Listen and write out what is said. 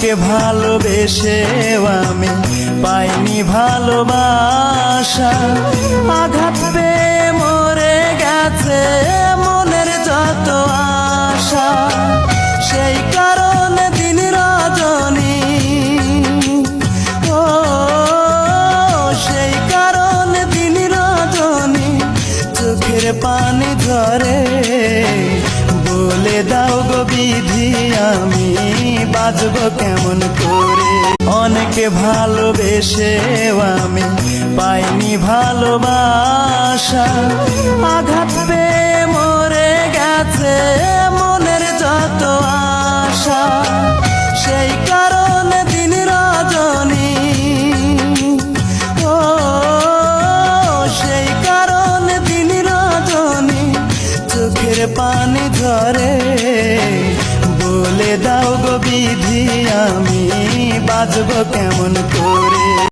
অনেকে ভালোবেসেও আমি পাইনি ভালোবাসা, আঘাত পেয়ে মরে গেছে মনের যত আশা। সেই কারণে দিন রজনী, ও সেই কারণে দিন রজনী চোখের পানি ঝরে। বলে দাও গো বিধি আমি বাঁচব কেমন করে। অনেকে ভালোবেসেও আমি পাইনি ভালোবাসা, আঘাত পেয়ে মরে গেছে মনের যত আশা। সেই কারণে দিন রজনী, ও সেই কারণে দিন রজনী চোখের পানি ঝরে। বলে দাও গো বিধি আমি বাঁচব কেমন করে।